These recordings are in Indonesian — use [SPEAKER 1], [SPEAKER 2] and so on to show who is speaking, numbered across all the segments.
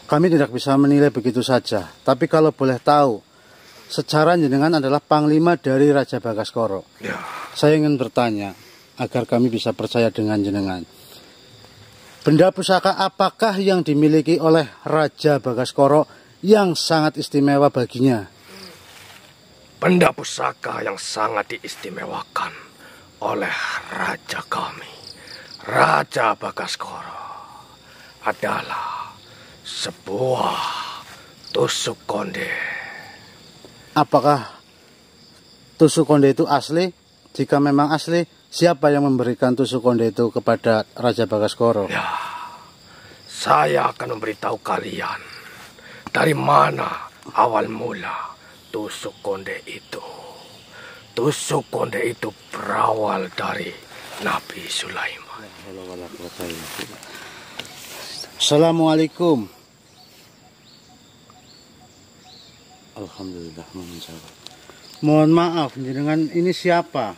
[SPEAKER 1] kami tidak bisa menilai begitu saja. Tapi kalau boleh tahu, secara jenengan adalah panglima dari Raja Bagaskoro.
[SPEAKER 2] Ya.
[SPEAKER 1] Saya ingin bertanya agar kami bisa percaya dengan jenengan. Benda pusaka apakah yang dimiliki oleh Raja Bagaskoro yang sangat istimewa baginya?
[SPEAKER 2] Benda pusaka yang sangat diistimewakan oleh raja kami, Raja Bagaskoro, adalah sebuah tusuk konde.
[SPEAKER 1] Apakah tusuk konde itu asli? Jika memang asli, siapa yang memberikan tusuk konde itu kepada Raja Bagaskoro?
[SPEAKER 2] Ya, saya akan memberitahu kalian dari mana awal mula tusuk konde itu. Tusuk konde itu berawal dari Nabi Sulaiman.
[SPEAKER 1] Assalamualaikum. Alhamdulillah menjawab. Mohon maaf, jenengan ini siapa?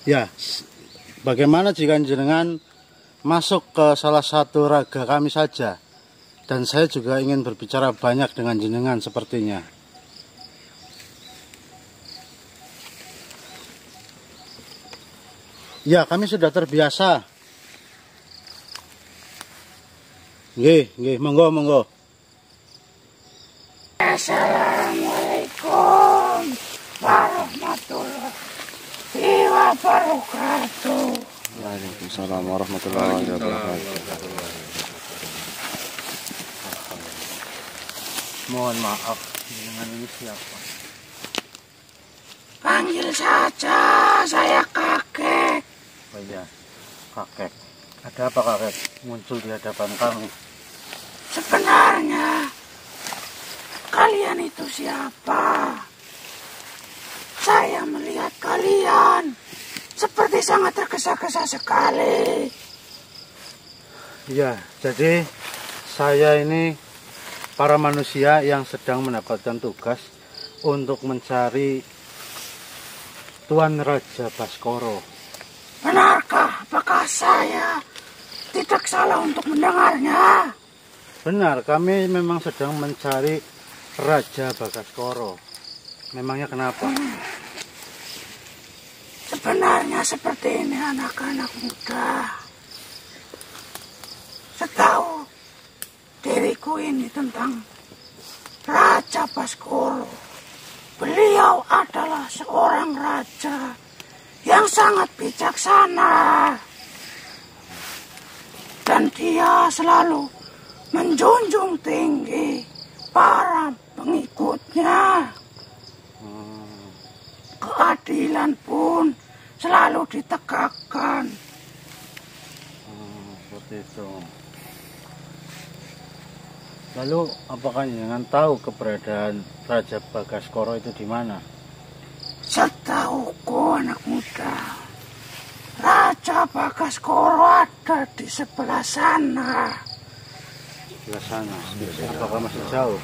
[SPEAKER 1] Ya, bagaimana jika jenengan masuk ke salah satu raga kami saja? Dan saya juga ingin berbicara banyak dengan jenengan sepertinya. Ya, kami sudah terbiasa. Nggih, monggo.
[SPEAKER 3] Assalamualaikum warahmatullahi wabarakatuh.
[SPEAKER 4] Waalaikumsalam warahmatullahi wabarakatuh.
[SPEAKER 1] Mohon maaf, jenengan ini siapa?
[SPEAKER 3] Panggil saja saya kakek.
[SPEAKER 1] Oh iya, kakek. Ada apa kakek muncul di hadapan kami?
[SPEAKER 3] Sebenarnya kalian itu siapa? Saya melihat kalian seperti sangat tergesa-gesa sekali.
[SPEAKER 1] Iya, jadi saya ini para manusia yang sedang mendapatkan tugas untuk mencari Tuan Raja Baskoro.
[SPEAKER 3] Benarkah apakah saya tidak salah untuk mendengarnya?
[SPEAKER 1] Benar, kami memang sedang mencari Raja Bagaskoro. Memangnya kenapa?
[SPEAKER 3] Sebenarnya seperti ini anak-anak muda. Setahu diriku ini tentang Raja Baskoro. Beliau adalah seorang raja yang sangat bijaksana. Dan dia selalu menjunjung tinggi para pengikutnya. Keadilan pun selalu ditegakkan.
[SPEAKER 1] Seperti itu. Lalu apakah jangan tahu keberadaan Raja Bagaskoro itu di mana?
[SPEAKER 3] Setahuku anak muda, Raja Bagaskoro ada di sebelah sana.
[SPEAKER 1] Sebelah sana. Apakah masih jauh?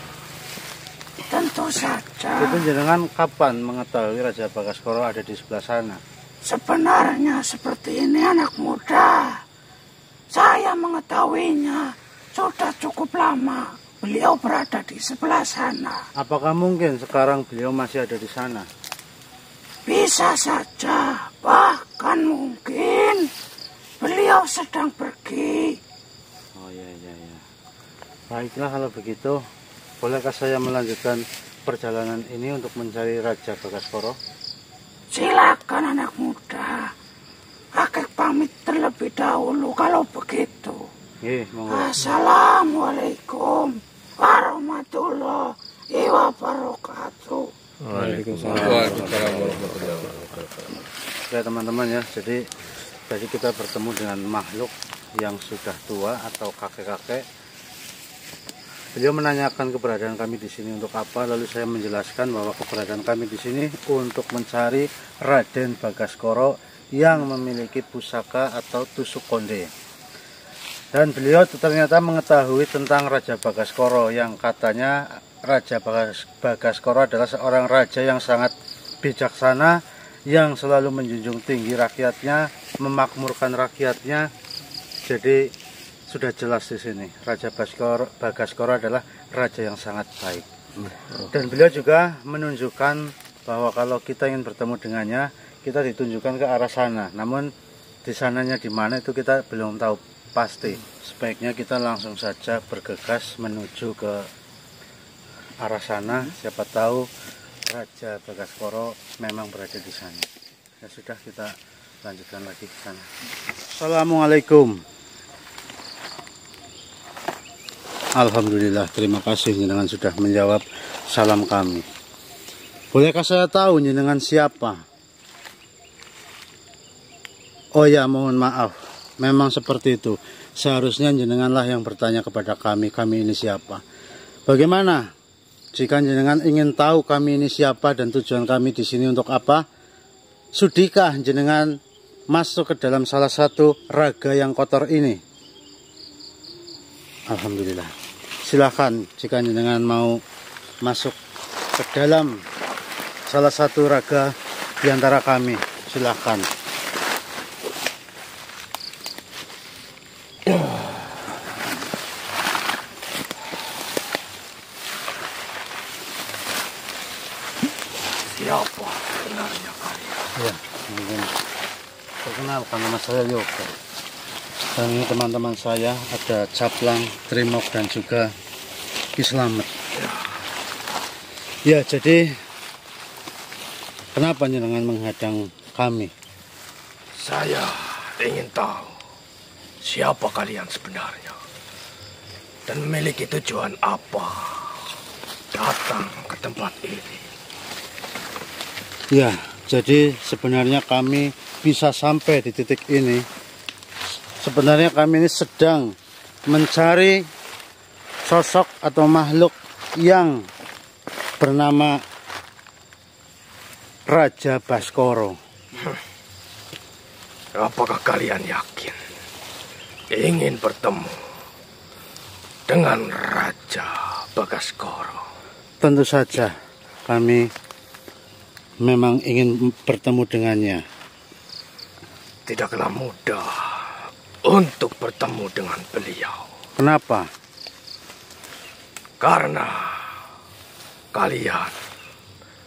[SPEAKER 3] Tentu saja.
[SPEAKER 1] Itu jenengan kapan mengetahui Raja Bagaskoro ada di sebelah sana?
[SPEAKER 3] Sebenarnya seperti ini anak muda. Saya mengetahuinya sudah cukup lama. Beliau berada di sebelah sana.
[SPEAKER 1] Apakah mungkin sekarang beliau masih ada di sana?
[SPEAKER 3] Bisa saja, bahkan mungkin beliau sedang pergi.
[SPEAKER 1] Oh iya. Baiklah kalau begitu, bolehkah saya melanjutkan perjalanan ini untuk mencari Raja Bagaskoro?
[SPEAKER 3] Silakan anak muda. Kakek pamit terlebih dahulu kalau begitu.
[SPEAKER 1] Monggo.
[SPEAKER 3] Assalamualaikum warahmatullahi wabarakatuh.
[SPEAKER 4] Waalaikumsalam warahmatullahi wabarakatuh.
[SPEAKER 1] Oke teman-teman ya, jadi tadi kita bertemu dengan makhluk yang sudah tua atau kakek-kakek. Beliau menanyakan keberadaan kami di sini untuk apa, lalu saya menjelaskan bahwa keberadaan kami di sini untuk mencari Raden Bagaskoro yang memiliki pusaka atau tusuk konde. Dan beliau ternyata mengetahui tentang Raja Bagaskoro yang katanya Raja Bagaskoro adalah seorang raja yang sangat bijaksana, yang selalu menjunjung tinggi rakyatnya, memakmurkan rakyatnya. Jadi sudah jelas di sini Raja Bagaskoro adalah raja yang sangat baik. Dan beliau juga menunjukkan bahwa kalau kita ingin bertemu dengannya, kita ditunjukkan ke arah sana. Namun di sananya di mana itu kita belum tahu pasti. Sebaiknya kita langsung saja bergegas menuju ke arah sana. Siapa tahu Raja Bagaskoro memang berada di sana. Ya sudah, kita lanjutkan lagi ke sana. Assalamualaikum. Alhamdulillah, terima kasih jenengan sudah menjawab salam kami. Bolehkah saya tahu jenengan siapa? Oh ya, mohon maaf. Memang seperti itu. Seharusnya jenenganlah yang bertanya kepada kami ini siapa. Bagaimana jika jenengan ingin tahu kami ini siapa dan tujuan kami di sini untuk apa? Sudikah jenengan masuk ke dalam salah satu raga yang kotor ini? Alhamdulillah. Silahkan jika jenengan mau masuk ke dalam salah satu raga di antara kami, silahkan.
[SPEAKER 2] Siapa sebenarnya kalian?
[SPEAKER 1] Ya, mungkin perkenalkan, nama saya Yoga. Dan ini teman-teman saya, ada Caplang, Trimok, dan juga Kislamet. Ya, jadi kenapa jenengan menghadang kami?
[SPEAKER 2] Saya ingin tahu siapa kalian sebenarnya dan memiliki tujuan apa datang ke tempat ini.
[SPEAKER 1] Ya, jadi sebenarnya kami bisa sampai di titik ini. Sebenarnya kami ini sedang mencari sosok atau makhluk yang bernama Raja Baskoro.
[SPEAKER 2] Apakah kalian yakin ingin bertemu dengan Raja Bagaskoro?
[SPEAKER 1] Tentu saja kami memang ingin bertemu dengannya.
[SPEAKER 2] Tidaklah mudah untuk bertemu dengan beliau.
[SPEAKER 1] Kenapa?
[SPEAKER 2] Karena kalian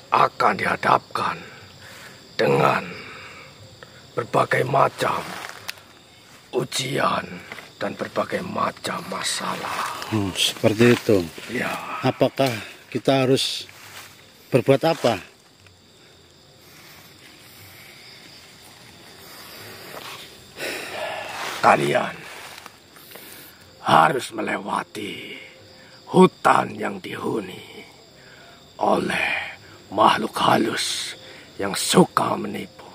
[SPEAKER 2] akan dihadapkan dengan berbagai macam ujian dan berbagai macam masalah.
[SPEAKER 1] Seperti itu.
[SPEAKER 2] Ya.
[SPEAKER 1] Apakah kita harus berbuat apa?
[SPEAKER 2] Kalian harus melewati hutan yang dihuni oleh makhluk halus yang suka menipu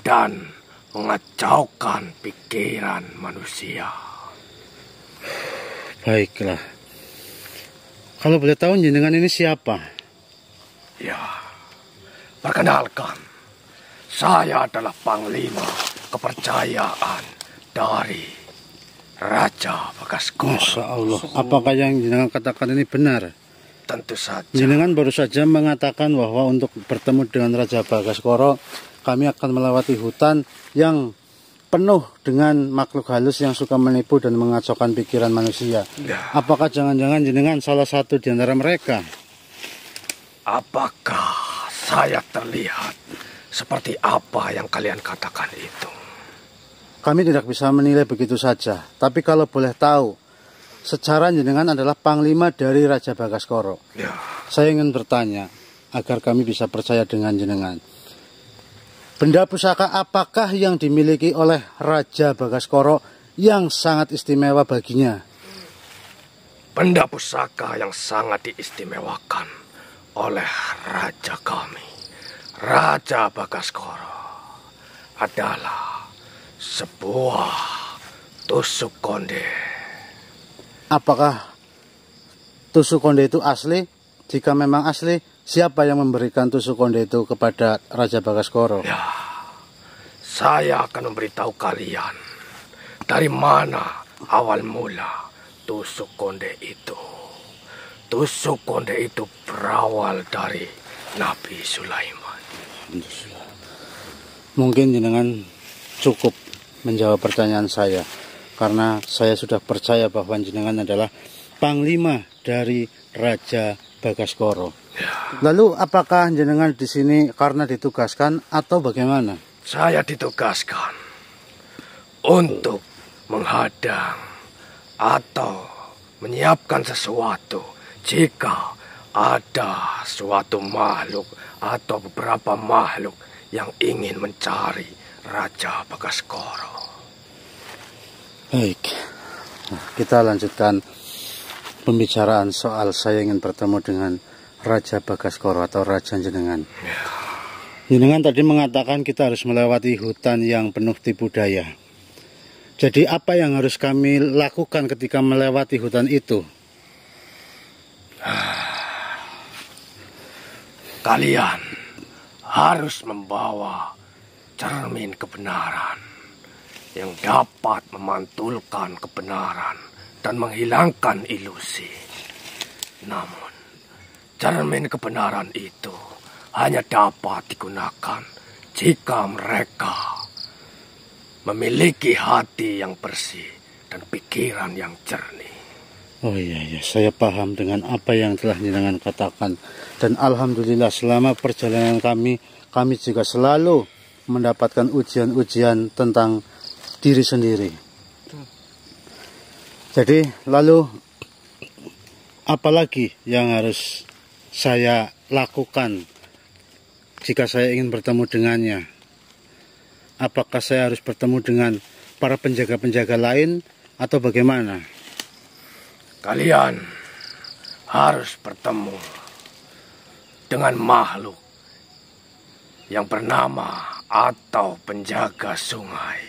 [SPEAKER 2] dan mengacaukan pikiran manusia.
[SPEAKER 1] Baiklah. Kalau boleh tahu jenengan ini siapa?
[SPEAKER 2] Ya, perkenalkan, saya adalah Panglima Kepercayaan dari Raja Bagaskoro.
[SPEAKER 1] Masya Allah. Apakah yang jenengan katakan ini benar?
[SPEAKER 2] Tentu saja.
[SPEAKER 1] Jenengan baru saja mengatakan bahwa untuk bertemu dengan Raja Bagaskoro, kami akan melewati hutan yang penuh dengan makhluk halus yang suka menipu dan mengacaukan pikiran manusia.
[SPEAKER 2] Ya.
[SPEAKER 1] Apakah jangan-jangan jenengan salah satu di antara mereka?
[SPEAKER 2] Apakah saya terlihat seperti apa yang kalian katakan itu?
[SPEAKER 1] Kami tidak bisa menilai begitu saja. Tapi kalau boleh tahu, secara jenengan adalah Panglima dari Raja Bagaskoro.
[SPEAKER 2] Ya.
[SPEAKER 1] Saya ingin bertanya, agar kami bisa percaya dengan jenengan. Benda pusaka apakah yang dimiliki oleh Raja Bagaskoro yang sangat istimewa baginya?
[SPEAKER 2] Benda pusaka yang sangat diistimewakan oleh Raja kami, Raja Bagaskoro, adalah sebuah tusuk konde.
[SPEAKER 1] Apakah tusuk konde itu asli? Jika memang asli, siapa yang memberikan tusuk konde itu kepada Raja Bagaskoro?
[SPEAKER 2] Ya, saya akan memberitahu kalian dari mana awal mula tusuk konde itu. Tusuk konde itu berawal dari Nabi Sulaiman.
[SPEAKER 1] Mungkin jenengan cukup menjawab pertanyaan saya, karena saya sudah percaya bahwa jenengan adalah panglima dari Raja Bagaskoro. Lalu apakah jenengan di sini karena ditugaskan atau bagaimana?
[SPEAKER 2] Saya ditugaskan untuk menghadang atau menyiapkan sesuatu jika ada suatu makhluk atau beberapa makhluk yang ingin mencari Raja Bagaskoro.
[SPEAKER 1] Baik, kita lanjutkan pembicaraan soal saya ingin bertemu dengan Raja Bagaskoro atau Raja jenengan. Jenengan tadi mengatakan kita harus melewati hutan yang penuh tipu daya. Jadi apa yang harus kami lakukan ketika melewati hutan itu?
[SPEAKER 2] Kalian harus membawa cermin kebenaran yang dapat memantulkan kebenaran dan menghilangkan ilusi. Namun, cermin kebenaran itu hanya dapat digunakan jika mereka memiliki hati yang bersih dan pikiran yang jernih.
[SPEAKER 1] Oh iya, saya paham dengan apa yang telah jenengan katakan. Dan alhamdulillah selama perjalanan kami juga selalu mendapatkan ujian-ujian tentang diri sendiri. Jadi lalu apalagi yang harus saya lakukan jika saya ingin bertemu dengannya? Apakah saya harus bertemu dengan para penjaga-penjaga lain atau bagaimana?
[SPEAKER 2] Kalian harus bertemu dengan makhluk yang bernama atau penjaga sungai.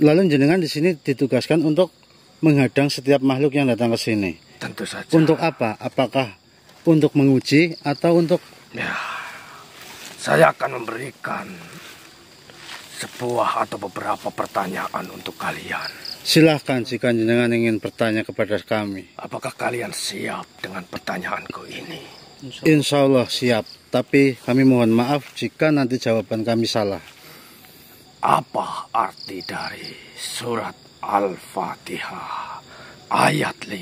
[SPEAKER 1] Lalu jenengan di sini ditugaskan untuk menghadang setiap makhluk yang datang ke sini.
[SPEAKER 2] Tentu saja.
[SPEAKER 1] Untuk apa? Apakah untuk menguji atau untuk?
[SPEAKER 2] Ya, saya akan memberikan sebuah atau beberapa pertanyaan untuk kalian.
[SPEAKER 1] Silahkan jika jenengan ingin bertanya kepada kami.
[SPEAKER 2] Apakah kalian siap dengan pertanyaanku ini?
[SPEAKER 1] Insya Allah siap. Tapi kami mohon maaf jika nanti jawaban kami salah.
[SPEAKER 2] Apa arti dari surat Al-Fatihah ayat 5?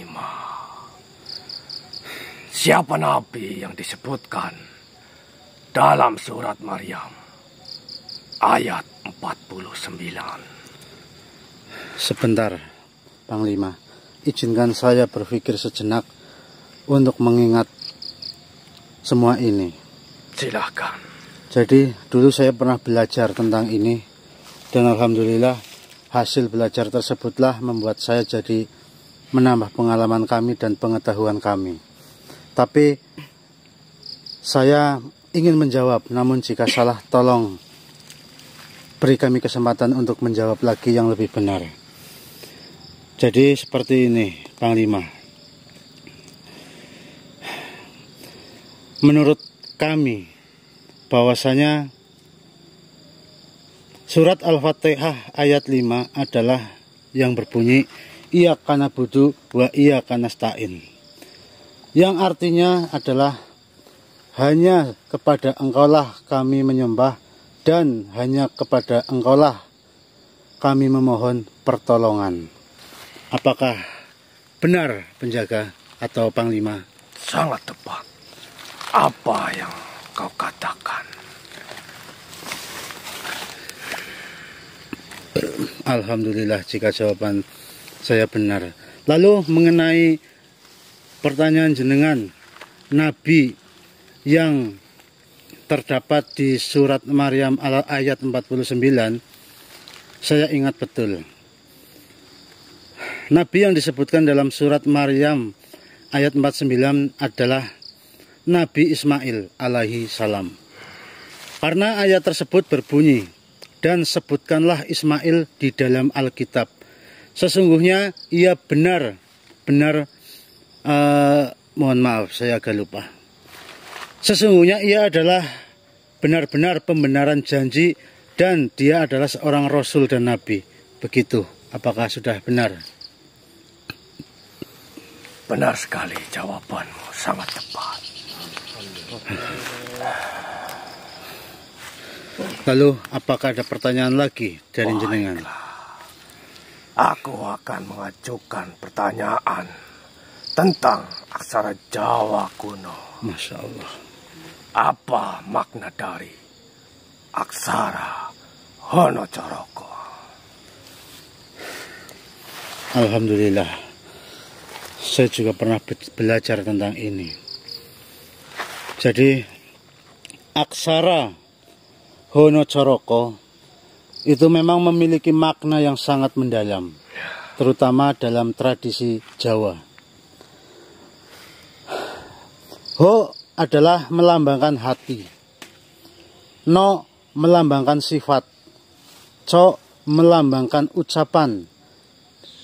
[SPEAKER 2] Siapa nabi yang disebutkan dalam surat Maryam ayat 49?
[SPEAKER 1] Sebentar, Panglima. Izinkan saya berpikir sejenak untuk mengingat semua ini.
[SPEAKER 2] Silakan.
[SPEAKER 1] Jadi dulu saya pernah belajar tentang ini, dan alhamdulillah hasil belajar tersebutlah membuat saya jadi menambah pengalaman kami dan pengetahuan kami. Tapi saya ingin menjawab, namun jika salah tolong beri kami kesempatan untuk menjawab lagi yang lebih benar. Jadi seperti ini, Panglima. Menurut kami, bahwasanya surat Al-Fatihah ayat 5 adalah yang berbunyi Iyyaka na'budu wa iyyaka nasta'in. Yang artinya adalah hanya kepada Engkaulah kami menyembah dan hanya kepada Engkaulah kami memohon pertolongan. Apakah benar penjaga atau Panglima?
[SPEAKER 2] Sangat tepat. Apa yang kau katakan?
[SPEAKER 1] Alhamdulillah jika jawaban saya benar. Lalu mengenai pertanyaan jenengan, Nabi yang terdapat di surat Maryam ayat 49, saya ingat betul. Nabi yang disebutkan dalam surat Maryam ayat 49 adalah Nabi Ismail alaihi salam. Karena ayat tersebut berbunyi, dan sebutkanlah Ismail di dalam Alkitab. Sesungguhnya ia mohon maaf saya agak lupa. Sesungguhnya ia adalah benar-benar pembenaran janji dan dia adalah seorang rasul dan nabi. Begitu, apakah sudah benar?
[SPEAKER 2] Benar sekali, jawabanmu sangat tepat.
[SPEAKER 1] Lalu apakah ada pertanyaan lagi dari jenengan?
[SPEAKER 2] Aku akan mengajukan pertanyaan tentang aksara Jawa kuno.
[SPEAKER 1] Masya Allah.
[SPEAKER 2] Apa makna dari aksara Honocoroko?
[SPEAKER 1] Alhamdulillah, saya juga pernah belajar tentang ini. Jadi aksara Honocoroko itu memang memiliki makna yang sangat mendalam, terutama dalam tradisi Jawa. Ho adalah melambangkan hati, no melambangkan sifat, co melambangkan ucapan,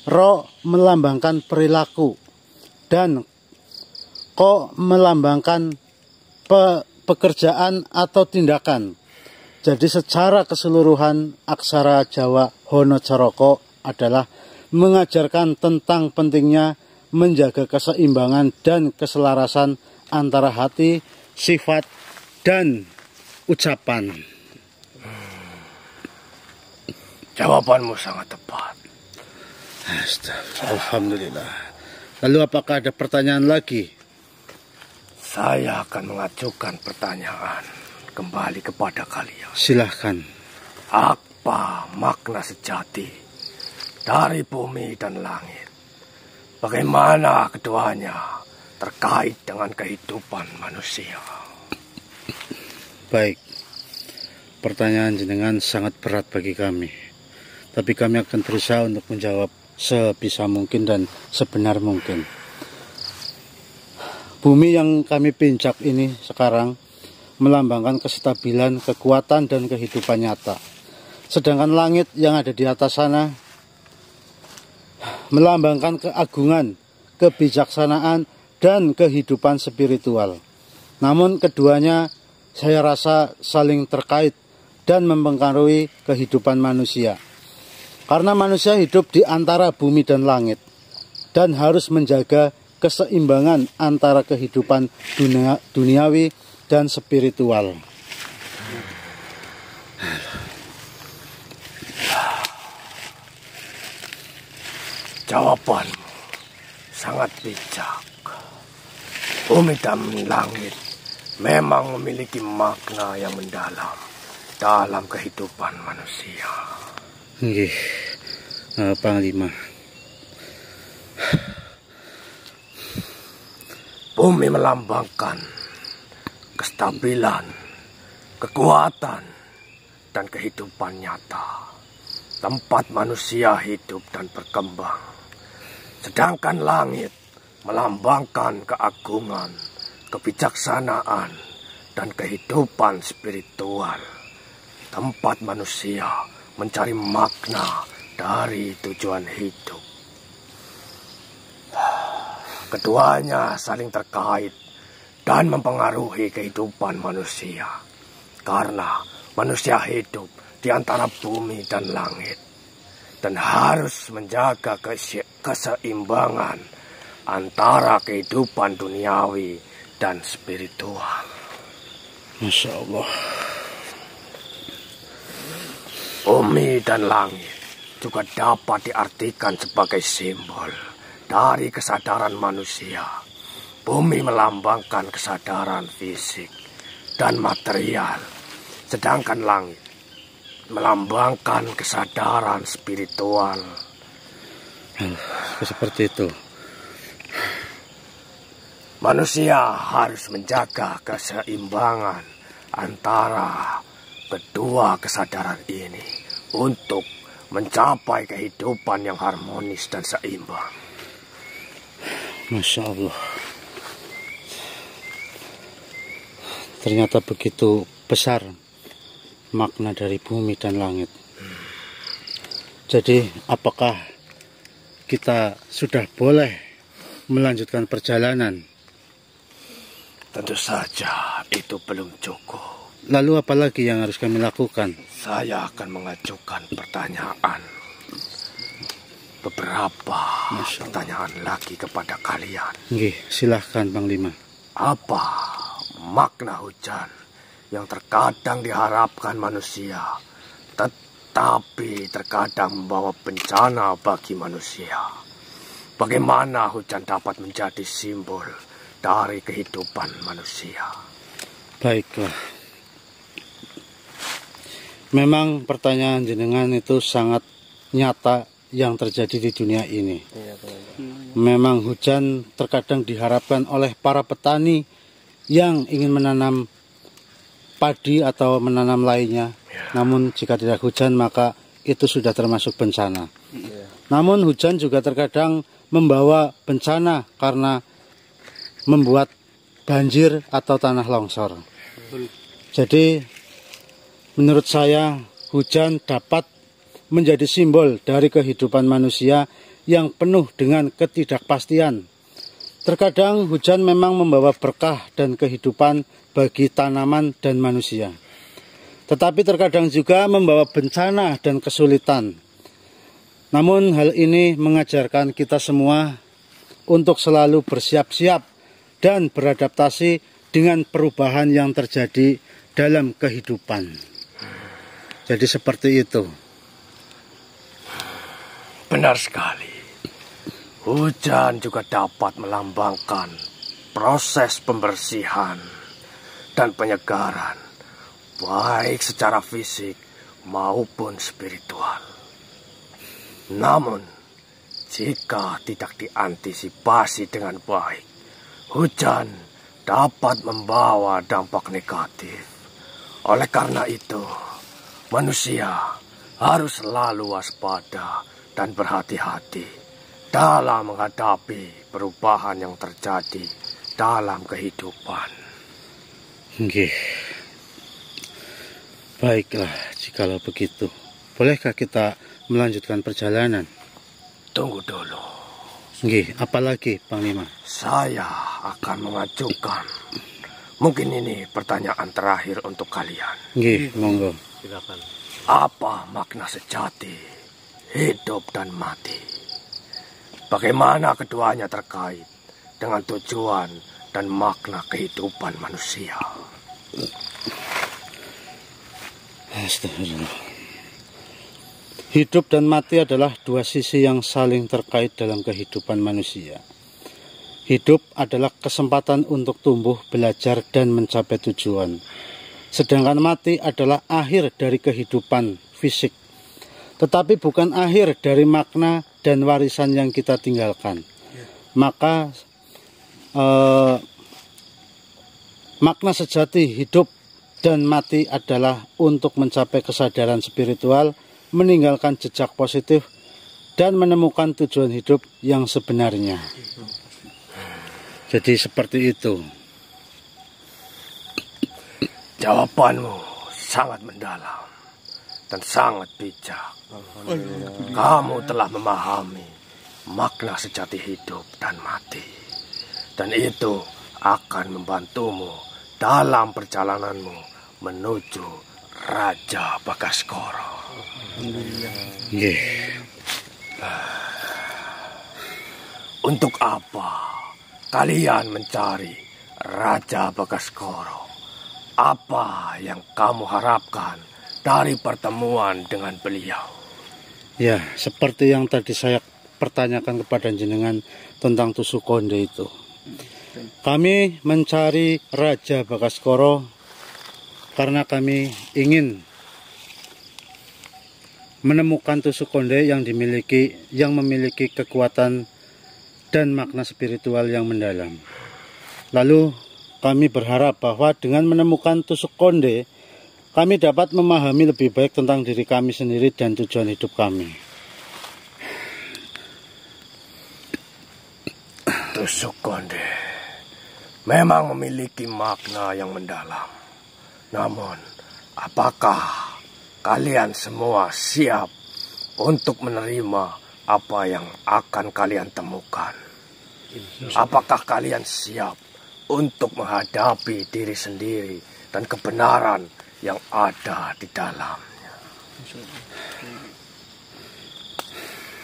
[SPEAKER 1] ro melambangkan perilaku, dan ko melambangkan pekerjaan atau tindakan. Jadi secara keseluruhan aksara Jawa Honocoroko adalah mengajarkan tentang pentingnya menjaga keseimbangan dan keselarasan antara hati, sifat, dan ucapan.
[SPEAKER 2] Jawabanmu sangat tepat.
[SPEAKER 1] Alhamdulillah. Lalu apakah ada pertanyaan lagi?
[SPEAKER 2] Saya akan mengajukan pertanyaan kembali kepada kalian.
[SPEAKER 1] Silahkan.
[SPEAKER 2] Apa makna sejati dari bumi dan langit? Bagaimana keduanya terkait dengan kehidupan manusia?
[SPEAKER 1] Baik. Pertanyaan jenengan sangat berat bagi kami. Tapi kami akan berusaha untuk menjawab sebisa mungkin dan sebenar mungkin. Bumi yang kami pincak ini sekarang melambangkan kestabilan, kekuatan, dan kehidupan nyata. Sedangkan langit yang ada di atas sana melambangkan keagungan, kebijaksanaan, dan kehidupan spiritual. Namun keduanya saya rasa saling terkait dan mempengaruhi kehidupan manusia. Karena manusia hidup di antara bumi dan langit dan harus menjaga keseimbangan antara kehidupan duniawi dan spiritual.
[SPEAKER 2] Jawabanmu sangat bijak. Bumi dan langit memang memiliki makna yang mendalam dalam kehidupan manusia.
[SPEAKER 1] Nggih, Panglima.
[SPEAKER 2] Bumi melambangkan kestabilan, kekuatan, dan kehidupan nyata. Tempat manusia hidup dan berkembang. Sedangkan langit melambangkan keagungan, kebijaksanaan, dan kehidupan spiritual. Tempat manusia mencari makna dari tujuan hidup. Keduanya saling terkait dan mempengaruhi kehidupan manusia. Karena manusia hidup di antara bumi dan langit. Dan harus menjaga keseimbangan antara kehidupan duniawi dan spiritual.
[SPEAKER 1] Masya Allah.
[SPEAKER 2] Bumi dan langit juga dapat diartikan sebagai simbol dari kesadaran manusia. Bumi melambangkan kesadaran fisik dan material, sedangkan langit melambangkan kesadaran spiritual.
[SPEAKER 1] Seperti itu.
[SPEAKER 2] Manusia harus menjaga keseimbangan antara kedua kesadaran ini untuk mencapai kehidupan yang harmonis dan seimbang.
[SPEAKER 1] Masya Allah. Ternyata begitu besar makna dari bumi dan langit. Jadi apakah kita sudah boleh melanjutkan perjalanan?
[SPEAKER 2] Tentu saja itu belum cukup.
[SPEAKER 1] Lalu apa lagi yang harus kami lakukan?
[SPEAKER 2] Saya akan mengajukan pertanyaan. beberapa pertanyaan lagi kepada kalian.
[SPEAKER 1] Nggih, silahkan Panglima.
[SPEAKER 2] Apa makna hujan yang terkadang diharapkan manusia, tetapi terkadang membawa bencana bagi manusia? Bagaimana hujan dapat menjadi simbol dari kehidupan manusia?
[SPEAKER 1] Baiklah. Memang pertanyaan jenengan itu sangat nyata yang terjadi di dunia ini. Memang hujan terkadang diharapkan oleh para petani yang ingin menanam padi atau menanam lainnya. Namun jika tidak hujan maka itu sudah termasuk bencana. Namun hujan juga terkadang membawa bencana karena membuat banjir atau tanah longsor. Jadi menurut saya hujan dapat menjadi simbol dari kehidupan manusia yang penuh dengan ketidakpastian. Terkadang hujan memang membawa berkah dan kehidupan bagi tanaman dan manusia. Tetapi terkadang juga membawa bencana dan kesulitan. Namun hal ini mengajarkan kita semua untuk selalu bersiap-siap dan beradaptasi dengan perubahan yang terjadi dalam kehidupan. Jadi seperti itu.
[SPEAKER 2] Benar sekali. Hujan juga dapat melambangkan proses pembersihan dan penyegaran, baik secara fisik maupun spiritual. Namun, jika tidak diantisipasi dengan baik, hujan dapat membawa dampak negatif. Oleh karena itu, manusia harus selalu waspada dan berhati-hati dalam menghadapi perubahan yang terjadi dalam kehidupan.
[SPEAKER 1] Nggih. Baiklah, jikalau begitu, bolehkah kita melanjutkan perjalanan?
[SPEAKER 2] Tunggu dulu.
[SPEAKER 1] Nggih, apalagi Panglima?
[SPEAKER 2] Saya akan mengajukan. Mungkin ini pertanyaan terakhir untuk kalian.
[SPEAKER 1] Nggih, monggo.
[SPEAKER 4] Silakan.
[SPEAKER 2] Apa makna sejati hidup dan mati? Bagaimana keduanya terkait dengan tujuan dan makna kehidupan manusia?
[SPEAKER 1] Astagfirullah. Hidup dan mati adalah dua sisi yang saling terkait dalam kehidupan manusia. Hidup adalah kesempatan untuk tumbuh, belajar, dan mencapai tujuan. Sedangkan mati adalah akhir dari kehidupan fisik. Tetapi bukan akhir dari makna dan warisan yang kita tinggalkan. Maka makna sejati hidup dan mati adalah untuk mencapai kesadaran spiritual, meninggalkan jejak positif, dan menemukan tujuan hidup yang sebenarnya. Jadi seperti itu.
[SPEAKER 2] Jawabanmu sangat mendalam dan sangat bijak. Kamu telah memahami makna sejati hidup dan mati. Dan itu akan membantumu dalam perjalananmu menuju Raja Bagaskoro.
[SPEAKER 1] Yeah.
[SPEAKER 2] Untuk apa kalian mencari Raja Bagaskoro? Apa yang kamu harapkan dari pertemuan dengan beliau?
[SPEAKER 1] Ya, seperti yang tadi saya pertanyakan kepada jenengan tentang tusuk konde itu. Kami mencari Raja Bagaskoro karena kami ingin menemukan tusuk konde yang memiliki kekuatan dan makna spiritual yang mendalam. Lalu kami berharap bahwa dengan menemukan tusuk konde, kami dapat memahami lebih baik tentang diri kami sendiri dan tujuan hidup kami.
[SPEAKER 2] Tusuk konde memang memiliki makna yang mendalam. Namun, apakah kalian semua siap untuk menerima apa yang akan kalian temukan? Apakah kalian siap untuk menghadapi diri sendiri dan kebenaran yang ada di dalamnya?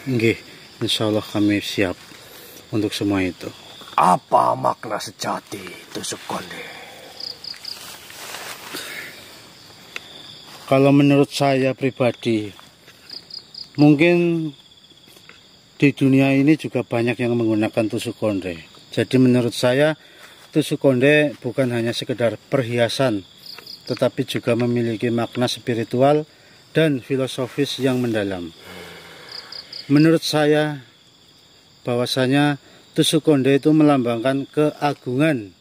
[SPEAKER 1] Nggih, Insya Allah kami siap untuk semua itu.
[SPEAKER 2] Apa makna sejati tusuk konde?
[SPEAKER 1] Kalau menurut saya pribadi, mungkin di dunia ini juga banyak yang menggunakan tusuk konde. Jadi menurut saya tusuk konde bukan hanya sekedar perhiasan, tetapi juga memiliki makna spiritual dan filosofis yang mendalam. Menurut saya bahwasanya tusuk konde itu melambangkan keagungan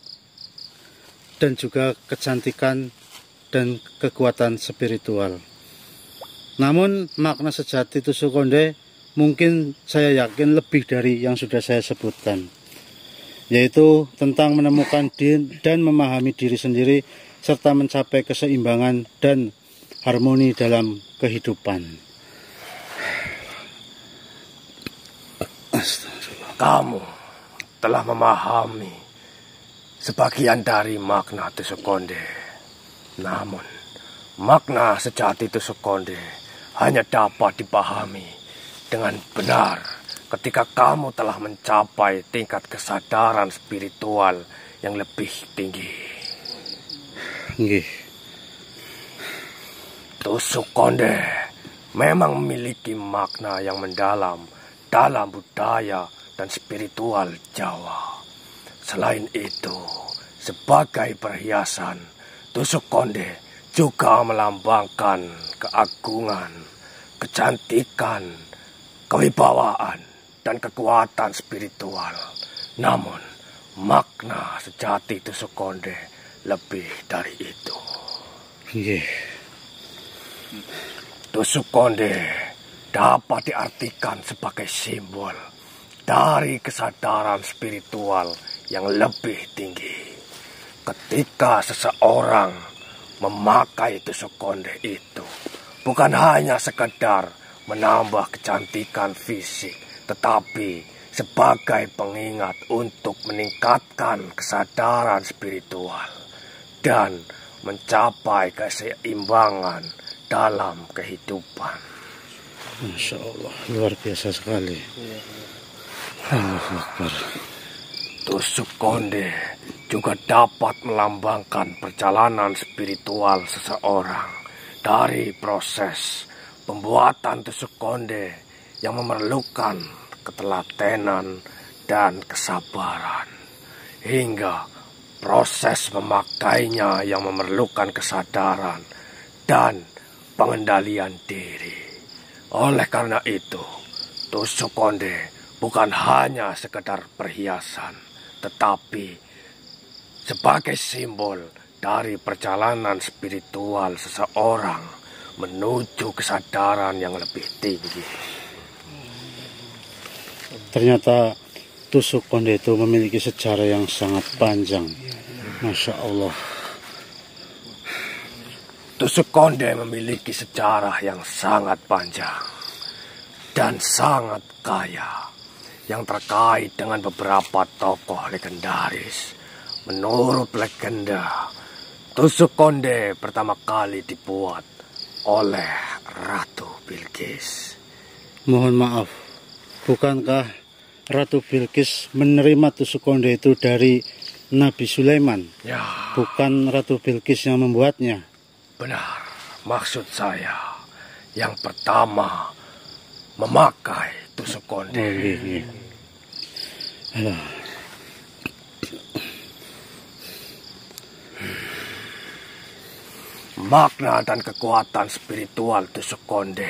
[SPEAKER 1] dan juga kecantikan dan kekuatan spiritual. Namun makna sejati tusuk konde mungkin saya yakin lebih dari yang sudah saya sebutkan, yaitu tentang menemukan dan memahami diri sendiri serta mencapai keseimbangan dan harmoni dalam kehidupan.
[SPEAKER 2] Kamu telah memahami sebagian dari makna tusuk konde. Namun, makna sejati tusuk konde hanya dapat dipahami dengan benar ketika kamu telah mencapai tingkat kesadaran spiritual yang lebih tinggi.
[SPEAKER 1] Nggih.
[SPEAKER 2] Tusuk konde memang memiliki makna yang mendalam dalam budaya dan spiritual Jawa. Selain itu, sebagai perhiasan, tusuk konde juga melambangkan keagungan, kecantikan, kewibawaan, dan kekuatan spiritual. Namun, makna sejati tusuk konde lebih dari itu.
[SPEAKER 1] Nggih.
[SPEAKER 2] Tusuk konde dapat diartikan sebagai simbol dari kesadaran spiritual yang lebih tinggi. Ketika seseorang memakai tusuk konde itu, bukan hanya sekedar menambah kecantikan fisik, tetapi sebagai pengingat untuk meningkatkan kesadaran spiritual dan mencapai keseimbangan dalam kehidupan.
[SPEAKER 1] Masya Allah, luar biasa sekali. Allahu Akbar.
[SPEAKER 2] Tusuk konde juga dapat melambangkan perjalanan spiritual seseorang dari proses pembuatan tusuk konde yang memerlukan ketelatenan dan kesabaran, hingga proses memakainya yang memerlukan kesadaran dan pengendalian diri. Oleh karena itu, tusuk konde bukan hanya sekedar perhiasan, tetapi sebagai simbol dari perjalanan spiritual seseorang menuju kesadaran yang lebih tinggi.
[SPEAKER 1] Ternyata tusuk konde itu memiliki sejarah yang sangat panjang. Masya Allah.
[SPEAKER 2] Tusuk konde memiliki sejarah yang sangat panjang dan sangat kaya, yang terkait dengan beberapa tokoh legendaris. Menurut legenda, tusuk konde pertama kali dibuat oleh Ratu Bilqis.
[SPEAKER 1] Mohon maaf, bukankah Ratu Bilqis menerima tusuk konde itu dari Nabi Sulaiman?
[SPEAKER 2] Ya,
[SPEAKER 1] bukan Ratu Bilqis yang membuatnya.
[SPEAKER 2] benar. Maksud saya, yang pertama memakai tusuk konde.
[SPEAKER 1] Oh, iya. Alah.
[SPEAKER 2] Makna dan kekuatan spiritual tusuk konde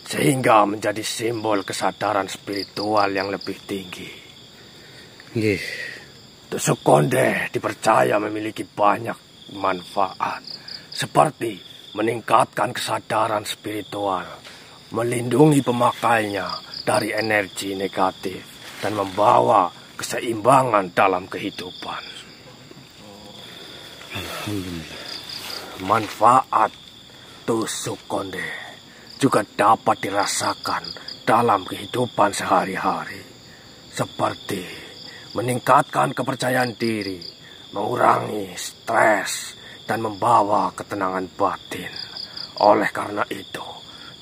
[SPEAKER 2] sehingga menjadi simbol kesadaran spiritual yang lebih tinggi.
[SPEAKER 1] Nggih.
[SPEAKER 2] Tusuk konde dipercaya memiliki banyak manfaat, seperti meningkatkan kesadaran spiritual, melindungi pemakainya dari energi negatif, dan membawa keseimbangan dalam kehidupan.
[SPEAKER 1] Alhamdulillah.
[SPEAKER 2] Manfaat tusuk konde juga dapat dirasakan dalam kehidupan sehari-hari, seperti meningkatkan kepercayaan diri, mengurangi stres, dan membawa ketenangan batin. Oleh karena itu,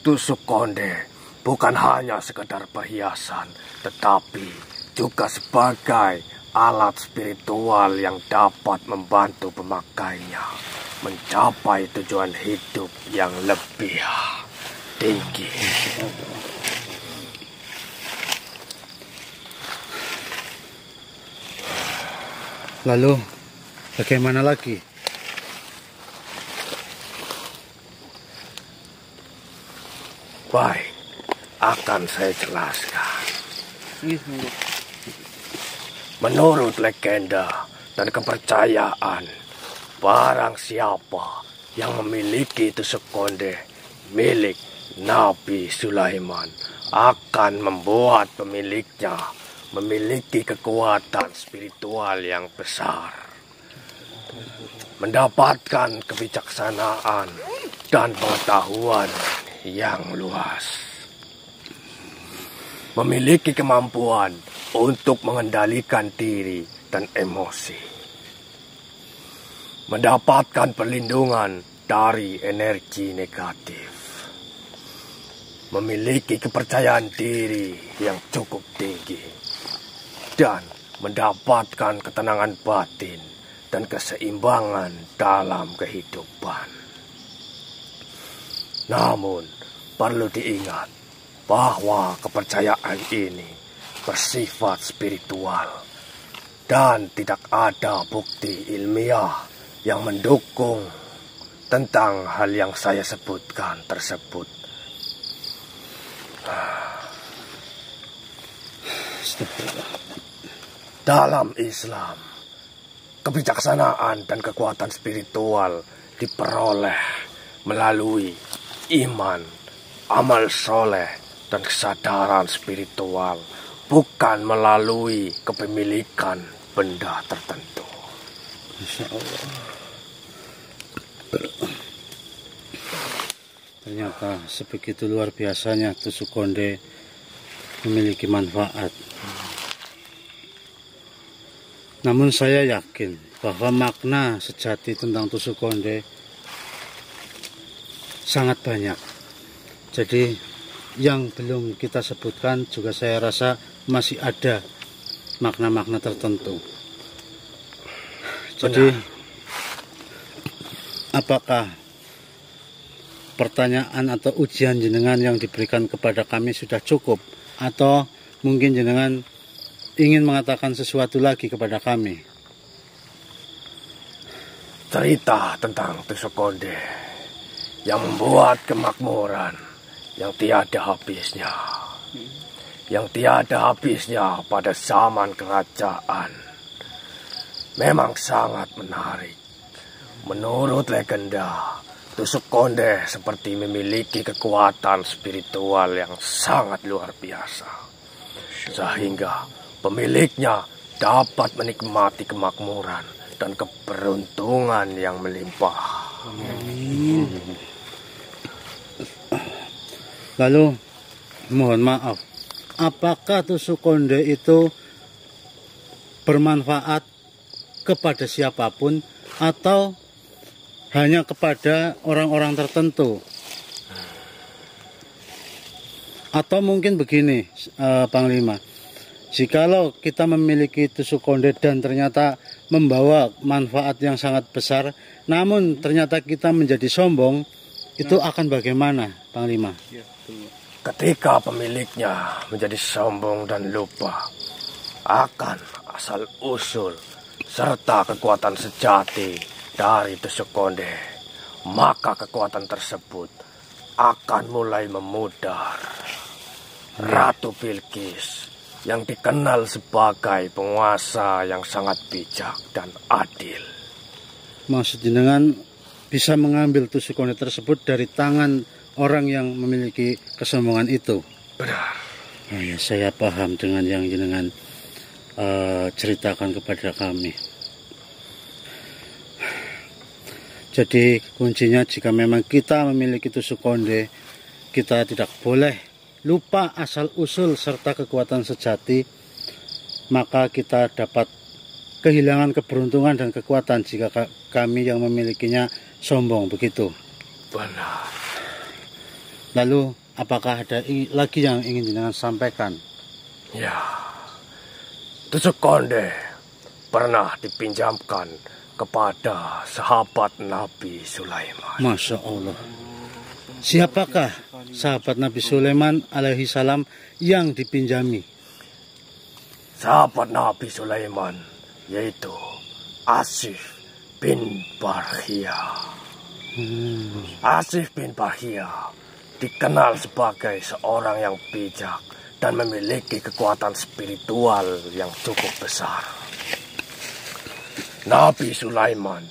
[SPEAKER 2] tusuk konde bukan hanya sekedar perhiasan, tetapi juga sebagai alat spiritual yang dapat membantu pemakainya mencapai tujuan hidup yang lebih tinggi.
[SPEAKER 1] Lalu bagaimana lagi?
[SPEAKER 2] Baik, akan saya jelaskan. Menurut legenda dan kepercayaan, barang siapa yang memiliki tusuk konde milik Nabi Sulaiman akan membuat pemiliknya memiliki kekuatan spiritual yang besar, mendapatkan kebijaksanaan dan pengetahuan yang luas, memiliki kemampuan untuk mengendalikan diri dan emosi, mendapatkan perlindungan dari energi negatif, memiliki kepercayaan diri yang cukup tinggi, dan mendapatkan ketenangan batin dan keseimbangan dalam kehidupan. Namun, perlu diingat bahwa kepercayaan ini bersifat spiritual dan tidak ada bukti ilmiah yang mendukung tentang hal yang saya sebutkan tersebut. Dalam Islam, kebijaksanaan dan kekuatan spiritual diperoleh melalui iman, amal soleh, dan kesadaran spiritual, bukan melalui kepemilikan benda tertentu.
[SPEAKER 1] Masya Allah. Ternyata sebegitu luar biasanya tusuk konde memiliki manfaat. Namun saya yakin bahwa makna sejati tentang tusuk konde sangat banyak. Jadi yang belum kita sebutkan juga saya rasa masih ada makna-makna tertentu. Jadi apakah pertanyaan atau ujian jenengan yang diberikan kepada kami sudah cukup, atau mungkin jenengan ingin mengatakan sesuatu lagi kepada kami?
[SPEAKER 2] Cerita tentang tusuk konde yang membuat kemakmuran yang tiada habisnya, yang tiada habisnya pada zaman kerajaan, memang sangat menarik. Menurut legenda, tusuk konde seperti memiliki kekuatan spiritual yang sangat luar biasa, sehingga pemiliknya dapat menikmati kemakmuran dan keberuntungan yang melimpah.
[SPEAKER 1] Lalu, mohon maaf, apakah tusuk konde itu bermanfaat kepada siapapun atau hanya kepada orang-orang tertentu? Atau mungkin begini, Panglima, jikalau kita memiliki tusuk konde dan ternyata membawa manfaat yang sangat besar, namun ternyata kita menjadi sombong, itu akan bagaimana, Panglima?
[SPEAKER 2] Ketika pemiliknya menjadi sombong dan lupa akan asal-usul serta kekuatan sejati dari tusuk konde, maka kekuatan tersebut akan mulai memudar. Ratu Bilqis yang dikenal sebagai penguasa yang sangat bijak dan adil.
[SPEAKER 1] Maksud jenengan bisa mengambil tusuk konde tersebut dari tangan orang yang memiliki kesombongan itu?
[SPEAKER 2] Benar.
[SPEAKER 1] Oh ya, saya paham dengan yang jenengan ceritakan kepada kami. Jadi kuncinya jika memang kita memiliki tusuk konde, kita tidak boleh lupa asal-usul serta kekuatan sejati, maka kita dapat kehilangan keberuntungan dan kekuatan jika kami yang memilikinya sombong, begitu.
[SPEAKER 2] Benar.
[SPEAKER 1] Lalu apakah ada lagi yang ingin jenengan sampaikan?
[SPEAKER 2] Ya, tusuk konde pernah dipinjamkan kepada sahabat Nabi Sulaiman.
[SPEAKER 1] Masya Allah. Siapakah sahabat Nabi Sulaiman alaihi salam yang dipinjami?
[SPEAKER 2] Sahabat Nabi Sulaiman yaitu Asif bin Barkhia. Asif bin Barkhia dikenal sebagai seorang yang bijak dan memiliki kekuatan spiritual yang cukup besar. Nabi Sulaiman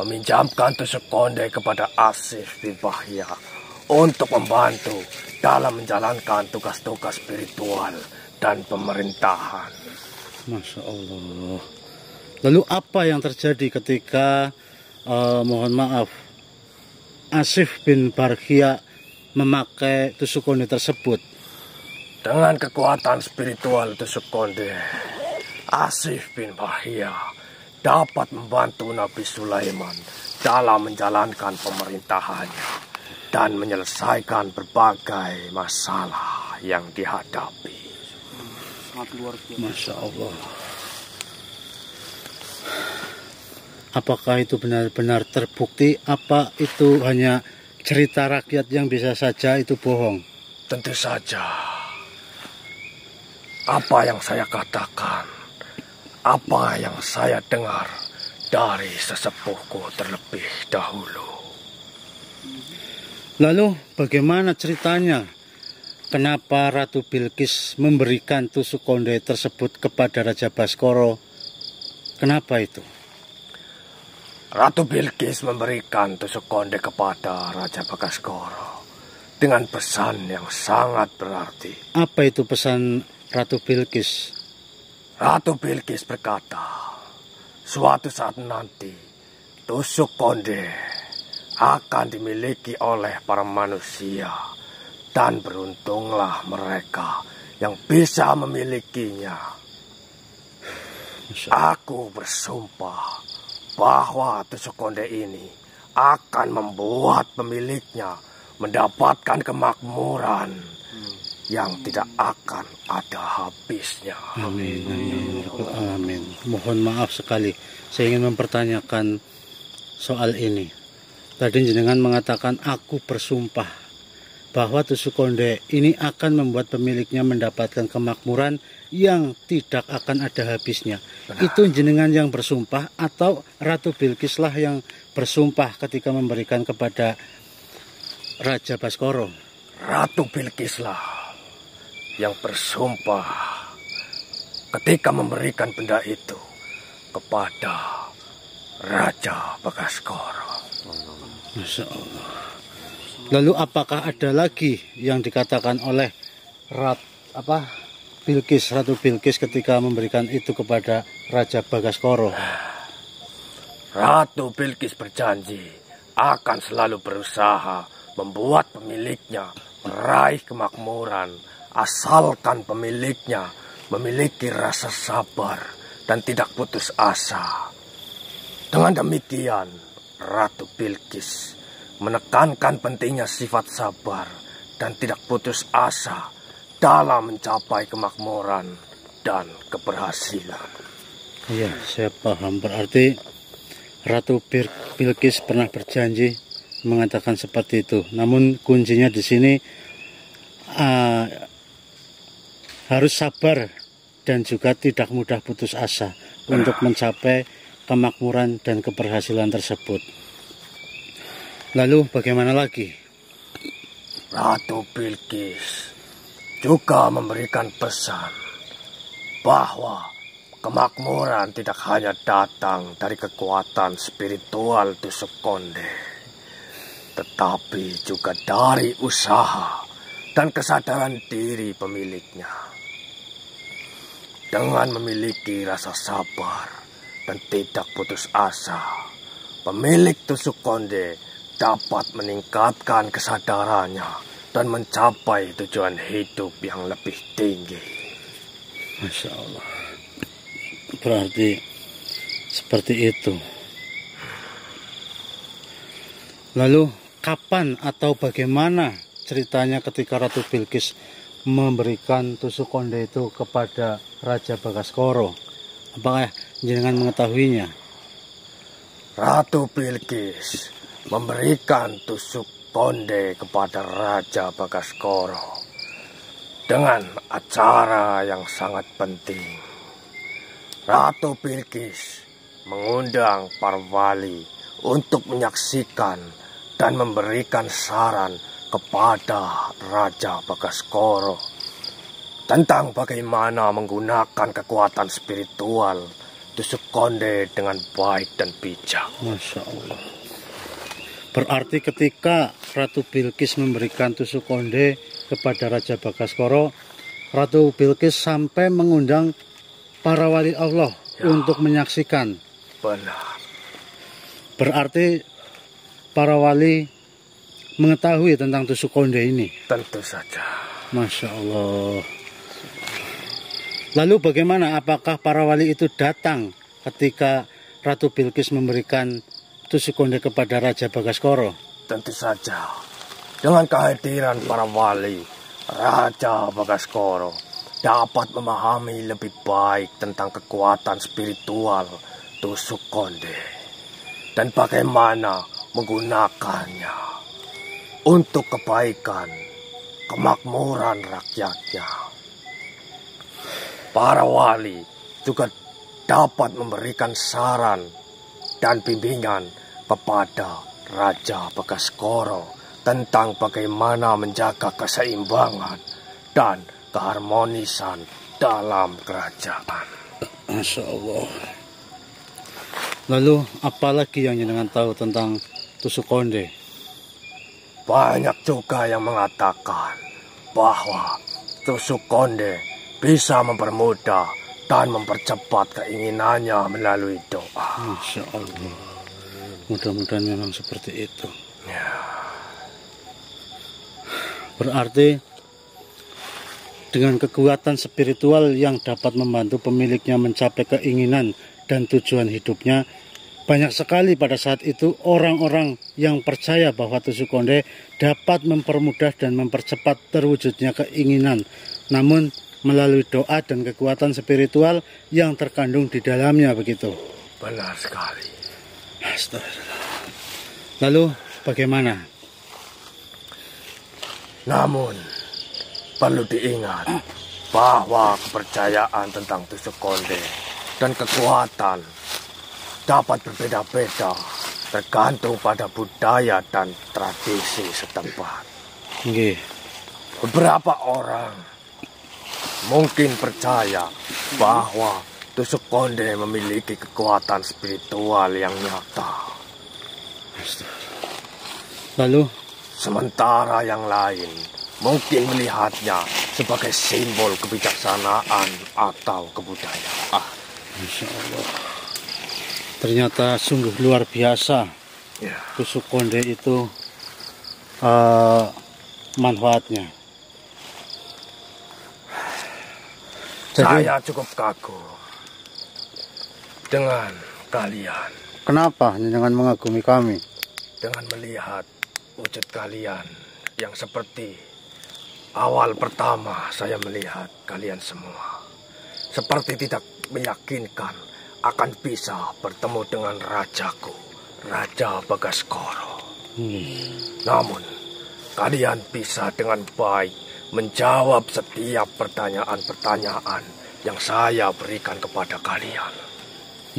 [SPEAKER 2] meminjamkan tusuk konde kepada Asif bin Barkhia untuk membantu dalam menjalankan tugas-tugas spiritual dan pemerintahan.
[SPEAKER 1] Masya Allah. Lalu apa yang terjadi ketika mohon maaf Asif bin Barkhia memakai tusuk konde tersebut?
[SPEAKER 2] Dengan kekuatan spiritual tusuk konde, Asif bin Barkhia dapat membantu Nabi Sulaiman dalam menjalankan pemerintahannya dan menyelesaikan berbagai masalah yang dihadapi.
[SPEAKER 1] Masya Allah. Apakah itu benar-benar terbukti? Apa itu hanya cerita rakyat yang bisa saja itu bohong?
[SPEAKER 2] Tentu saja. Apa yang saya katakan, apa yang saya dengar dari sesepuhku terlebih dahulu.
[SPEAKER 1] Lalu bagaimana ceritanya? Kenapa Ratu Bilqis memberikan tusuk konde tersebut kepada Raja Baskoro? Kenapa itu?
[SPEAKER 2] Ratu Bilqis memberikan tusuk konde kepada Raja Baskoro dengan pesan yang sangat berarti.
[SPEAKER 1] Apa itu pesan Ratu Bilqis?
[SPEAKER 2] Ratu Bilqis berkata, suatu saat nanti tusuk konde akan dimiliki oleh para manusia dan beruntunglah mereka yang bisa memilikinya. Aku bersumpah bahwa tusuk konde ini akan membuat pemiliknya mendapatkan kemakmuran yang tidak akan ada habisnya.
[SPEAKER 1] Amin. Amin. Mohon maaf sekali, saya ingin mempertanyakan soal ini. Tadi jenengan mengatakan aku bersumpah bahwa tusuk konde ini akan membuat pemiliknya mendapatkan kemakmuran yang tidak akan ada habisnya. Benar. Itu jenengan yang bersumpah atau Ratu Bilqislah yang bersumpah ketika memberikan kepada Raja Baskoro?
[SPEAKER 2] Ratu Bilqislah yang bersumpah ketika memberikan benda itu kepada Raja Baskoro.
[SPEAKER 1] Masya Allah. Lalu apakah ada lagi yang dikatakan oleh Ratu Bilqis ketika memberikan itu kepada Raja Baskoro?
[SPEAKER 2] Ratu Bilqis berjanji akan selalu berusaha membuat pemiliknya meraih kemakmuran asalkan pemiliknya memiliki rasa sabar dan tidak putus asa. Dengan demikian, Ratu Bilqis menekankan pentingnya sifat sabar dan tidak putus asa dalam mencapai kemakmuran dan keberhasilan.
[SPEAKER 1] Iya, saya paham. Berarti Ratu Bilqis pernah berjanji mengatakan seperti itu. Namun kuncinya di sini harus sabar dan juga tidak mudah putus asa untuk mencapai kemakmuran dan keberhasilan tersebut. Lalu bagaimana lagi?
[SPEAKER 2] Ratu Bilqis juga memberikan pesan bahwa kemakmuran tidak hanya datang dari kekuatan spiritual tusuk konde, tetapi juga dari usaha dan kesadaran diri pemiliknya. Dengan memiliki rasa sabar dan tidak putus asa, pemilik tusuk konde dapat meningkatkan kesadarannya dan mencapai tujuan hidup yang lebih tinggi.
[SPEAKER 1] Masya Allah. Berarti seperti itu. Lalu kapan atau bagaimana ceritanya ketika Ratu Bilqis memberikan tusuk konde itu kepada Raja Bagaskoro? Apakah jenengan mengetahuinya?
[SPEAKER 2] Ratu Bilqis memberikan tusuk konde kepada Raja Bagaskoro dengan acara yang sangat penting. Ratu Bilqis mengundang para wali untuk menyaksikan dan memberikan saran kepada Raja Bagaskoro tentang bagaimana menggunakan kekuatan spiritual tusuk konde dengan baik dan bijak.
[SPEAKER 1] Masya Allah. Berarti ketika Ratu Bilqis memberikan tusuk konde kepada Raja Bagaskoro, Ratu Bilqis sampai mengundang para wali Allah untuk menyaksikan.
[SPEAKER 2] Benar.
[SPEAKER 1] Berarti para wali mengetahui tentang tusuk konde ini.
[SPEAKER 2] Tentu saja.
[SPEAKER 1] Masya Allah. Lalu bagaimana? Apakah para wali itu datang ketika Ratu Bilqis memberikan tusuk konde kepada Raja Bagaskoro?
[SPEAKER 2] Tentu saja. Dengan kehadiran para wali, Raja Bagaskoro dapat memahami lebih baik tentang kekuatan spiritual tusuk konde dan bagaimana menggunakannya untuk kebaikan, kemakmuran rakyatnya. Para wali juga dapat memberikan saran dan bimbingan kepada Raja Bagaskoro tentang bagaimana menjaga keseimbangan dan keharmonisan dalam kerajaan.
[SPEAKER 1] Masya Allah. Lalu apalagi yang jenengan tahu tentang tusuk konde?
[SPEAKER 2] Banyak juga yang mengatakan bahwa tusuk konde bisa mempermudah dan mempercepat keinginannya melalui doa.
[SPEAKER 1] Masya Allah. Mudah-mudahan memang seperti itu.
[SPEAKER 2] Ya.
[SPEAKER 1] Berarti dengan kekuatan spiritual yang dapat membantu pemiliknya mencapai keinginan dan tujuan hidupnya, banyak sekali pada saat itu orang-orang yang percaya bahwa tusuk konde dapat mempermudah dan mempercepat terwujudnya keinginan, namun melalui doa dan kekuatan spiritual yang terkandung di dalamnya, begitu.
[SPEAKER 2] Benar sekali.
[SPEAKER 1] Astagfirullah. Lalu bagaimana?
[SPEAKER 2] Namun perlu diingat bahwa kepercayaan tentang tusuk konde dan kekuatan dapat berbeda-beda tergantung pada budaya dan tradisi setempat.
[SPEAKER 1] Nggih.
[SPEAKER 2] Beberapa orang mungkin percaya bahwa tusuk konde memiliki kekuatan spiritual yang nyata.
[SPEAKER 1] Lalu
[SPEAKER 2] Sementara yang lain mungkin melihatnya sebagai simbol kebijaksanaan atau kebudayaan.
[SPEAKER 1] Masya Allah. Ternyata sungguh luar biasa.
[SPEAKER 2] Ya.
[SPEAKER 1] Tusuk konde itu manfaatnya.
[SPEAKER 2] Saya cukup kagum dengan kalian.
[SPEAKER 1] Kenapa jangan mengagumi kami?
[SPEAKER 2] Dengan melihat wujud kalian yang seperti awal pertama saya melihat kalian semua. Seperti tidak meyakinkan akan bisa bertemu dengan rajaku, Raja Bagaskoro. Namun, kalian bisa dengan baik menjawab setiap pertanyaan-pertanyaan yang saya berikan kepada kalian.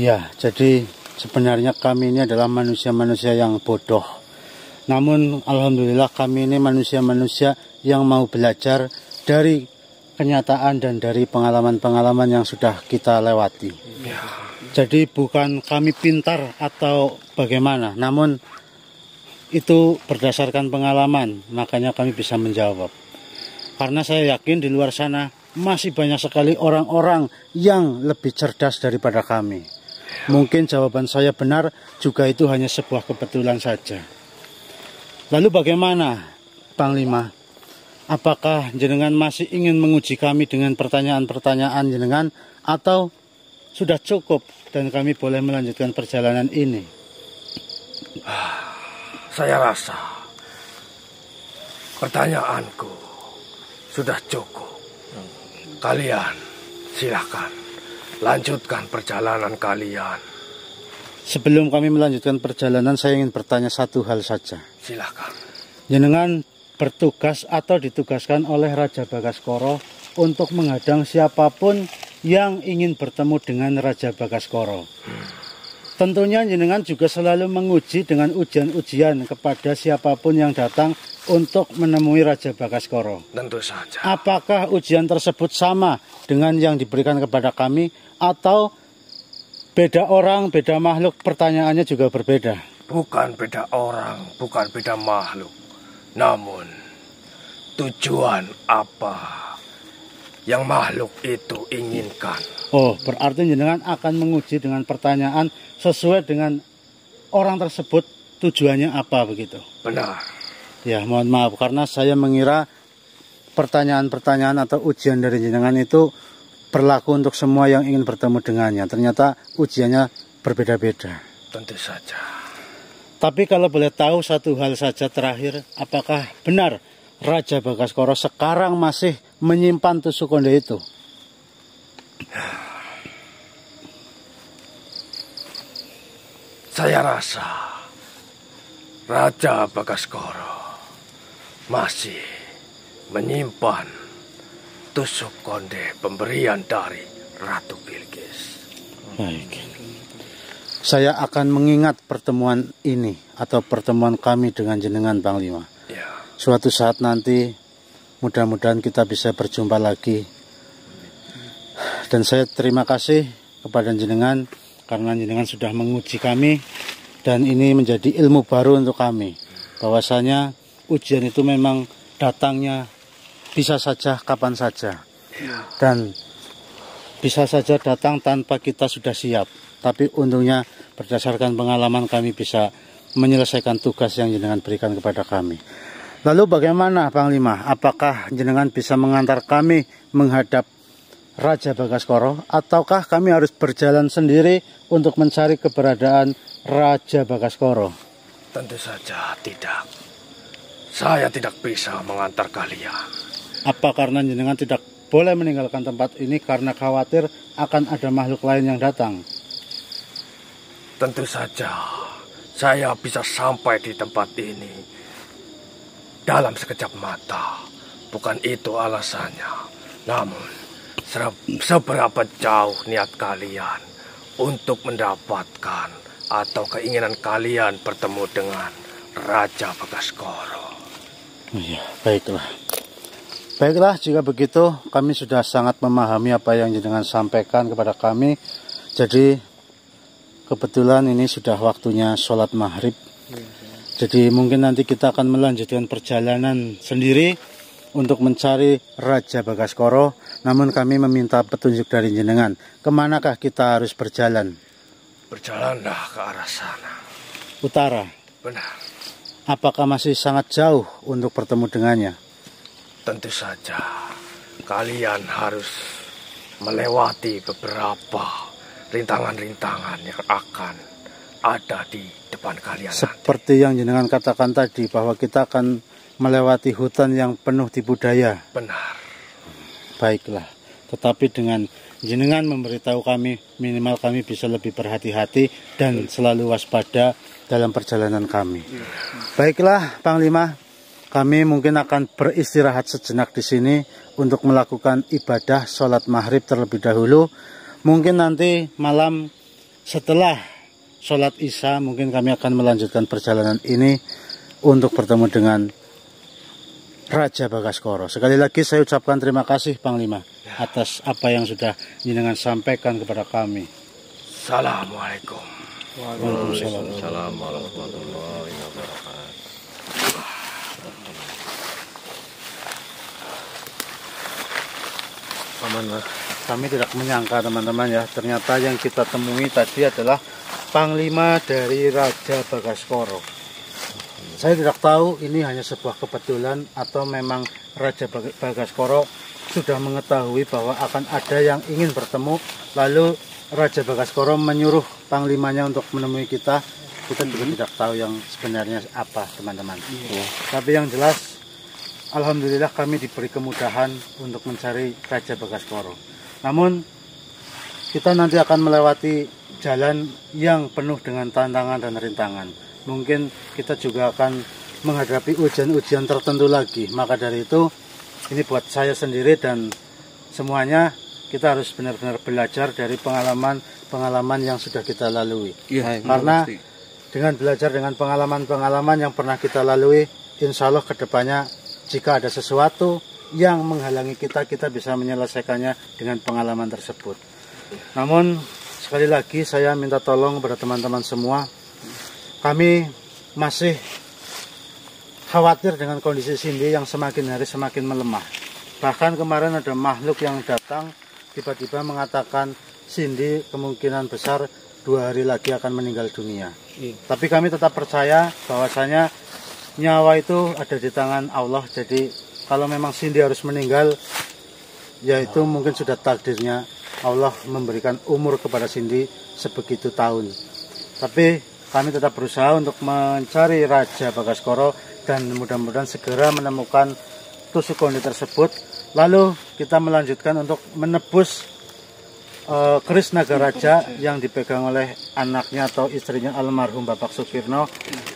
[SPEAKER 1] Ya, jadi sebenarnya kami ini adalah manusia-manusia yang bodoh. Namun alhamdulillah kami ini manusia-manusia yang mau belajar dari kenyataan dan dari pengalaman-pengalaman yang sudah kita lewati.
[SPEAKER 2] Ya.
[SPEAKER 1] Jadi bukan kami pintar atau bagaimana, namun itu berdasarkan pengalaman, makanya kami bisa menjawab. Karena saya yakin di luar sana masih banyak sekali orang-orang yang lebih cerdas daripada kami. Mungkin jawaban saya benar, juga itu hanya sebuah kebetulan saja. Lalu bagaimana, Panglima? Apakah jenengan masih ingin menguji kami dengan pertanyaan-pertanyaan jenengan, atau sudah cukup dan kami boleh melanjutkan perjalanan ini?
[SPEAKER 2] Saya rasa Pertanyaanku sudah cukup. Kalian silakan lanjutkan perjalanan kalian.
[SPEAKER 1] Sebelum kami melanjutkan perjalanan, saya ingin bertanya satu hal saja.
[SPEAKER 2] Silakan.
[SPEAKER 1] Jenengan bertugas atau ditugaskan oleh Raja Bagaskoro untuk menghadang siapapun yang ingin bertemu dengan Raja Bagaskoro. Tentunya jenengan juga selalu menguji dengan ujian-ujian kepada siapapun yang datang untuk menemui Raja Bagaskoro.
[SPEAKER 2] Tentu saja.
[SPEAKER 1] Apakah ujian tersebut sama dengan yang diberikan kepada kami atau beda orang, beda makhluk, pertanyaannya juga berbeda?
[SPEAKER 2] Bukan beda orang, bukan beda makhluk. Namun, tujuan apa yang makhluk itu inginkan?
[SPEAKER 1] Oh, berarti jenengan akan menguji dengan pertanyaan sesuai dengan orang tersebut tujuannya apa begitu?
[SPEAKER 2] Benar.
[SPEAKER 1] Ya, mohon maaf karena saya mengira pertanyaan-pertanyaan atau ujian dari jenengan itu berlaku untuk semua yang ingin bertemu dengannya. Ternyata ujiannya berbeda-beda.
[SPEAKER 2] Tentu saja.
[SPEAKER 1] Tapi kalau boleh tahu satu hal saja terakhir, apakah benar Raja Bagaskoro sekarang masih menyimpan tusuk konde itu?
[SPEAKER 2] Saya rasa Raja Bagaskoro masih menyimpan tusuk konde pemberian dari Ratu Bilqis.
[SPEAKER 1] Baik. Saya akan mengingat pertemuan ini atau pertemuan kami dengan jenengan Panglima.
[SPEAKER 2] Ya.
[SPEAKER 1] Suatu saat nanti mudah-mudahan kita bisa berjumpa lagi. Dan saya terima kasih kepada jenengan karena jenengan sudah menguji kami dan ini menjadi ilmu baru untuk kami. Bahwasanya ujian itu memang datangnya bisa saja kapan saja. Dan bisa saja datang tanpa kita sudah siap. Tapi untungnya berdasarkan pengalaman kami bisa menyelesaikan tugas yang jenengan berikan kepada kami. Lalu bagaimana Panglima? Apakah jenengan bisa mengantar kami menghadap Raja Bagaskoro ataukah kami harus berjalan sendiri untuk mencari keberadaan Raja Bagaskoro?
[SPEAKER 2] Tentu saja tidak. Saya tidak bisa mengantar kalian.
[SPEAKER 1] Apa karena jenengan tidak boleh meninggalkan tempat ini karena khawatir akan ada makhluk lain yang datang?
[SPEAKER 2] Tentu saja saya bisa sampai di tempat ini dalam sekejap mata. Bukan itu alasannya. Namun, seberapa jauh niat kalian untuk mendapatkan atau keinginan kalian bertemu dengan Raja Bagaskoro?
[SPEAKER 1] Iya, baiklah. Baiklah, jika begitu kami sudah sangat memahami apa yang jenengan sampaikan kepada kami. Jadi kebetulan ini sudah waktunya sholat maghrib. Jadi mungkin nanti kita akan melanjutkan perjalanan sendiri untuk mencari Raja Bagaskoro. Namun kami meminta petunjuk dari jenengan. Kemanakah kita harus berjalan?
[SPEAKER 2] Berjalanlah ke arah sana.
[SPEAKER 1] Utara.
[SPEAKER 2] Benar.
[SPEAKER 1] Apakah masih sangat jauh untuk bertemu dengannya?
[SPEAKER 2] Tentu saja. Kalian harus melewati beberapa rintangan-rintangan yang akan ada di depan kalian.
[SPEAKER 1] Seperti yang jenengan katakan tadi bahwa kita akan melewati hutan yang penuh tipu daya.
[SPEAKER 2] Benar.
[SPEAKER 1] Baiklah. Tetapi dengan jenengan memberitahu kami, minimal kami bisa lebih berhati-hati dan selalu waspada dalam perjalanan kami. Baiklah, Panglima. Kami mungkin akan beristirahat sejenak di sini untuk melakukan ibadah sholat maghrib terlebih dahulu. Mungkin nanti malam setelah sholat isya mungkin kami akan melanjutkan perjalanan ini untuk bertemu dengan Raja Bagaskoro. Sekali lagi saya ucapkan terima kasih Panglima atas apa yang sudah jenengan sampaikan kepada kami.
[SPEAKER 2] Assalamualaikum.
[SPEAKER 4] Waalaikumsalam warahmatullahi wabarakatuh.
[SPEAKER 1] Amanlah. Kami tidak menyangka teman-teman ya, ternyata yang kita temui tadi adalah Panglima dari Raja Bagaskoro. Saya tidak tahu ini hanya sebuah kebetulan atau memang Raja Bagaskoro sudah mengetahui bahwa akan ada yang ingin bertemu, lalu Raja Bagaskoro menyuruh Panglimanya untuk menemui kita. Kita juga tidak tahu yang sebenarnya apa teman-teman. Tapi yang jelas alhamdulillah kami diberi kemudahan untuk mencari Raja Bagaskoro. Namun kita nanti akan melewati jalan yang penuh dengan tantangan dan rintangan. Mungkin kita juga akan menghadapi ujian-ujian tertentu lagi. Maka dari itu, ini buat saya sendiri dan semuanya, kita harus benar-benar belajar dari pengalaman yang sudah kita lalui. Karena dengan belajar dengan pengalaman-pengalaman yang pernah kita lalui, insya Allah kedepannya jika ada sesuatu yang menghalangi kita bisa menyelesaikannya dengan pengalaman tersebut. Namun sekali lagi saya minta tolong kepada teman-teman semua, kami masih khawatir dengan kondisi Cindy yang semakin hari semakin melemah. Bahkan kemarin ada makhluk yang datang tiba-tiba mengatakan Cindy kemungkinan besar 2 hari lagi akan meninggal dunia. Tapi kami tetap percaya bahwasanya nyawa itu ada di tangan Allah. Jadi kalau memang Cindy harus meninggal, yaitu mungkin sudah takdirnya Allah memberikan umur kepada Cindy sebegitu tahun. Tapi kami tetap berusaha untuk mencari Raja Bagaskoro dan mudah-mudahan segera menemukan tusuk konde tersebut. Lalu kita melanjutkan untuk menebus keris naga raja yang dipegang oleh anaknya atau istrinya almarhum Bapak Sukirno.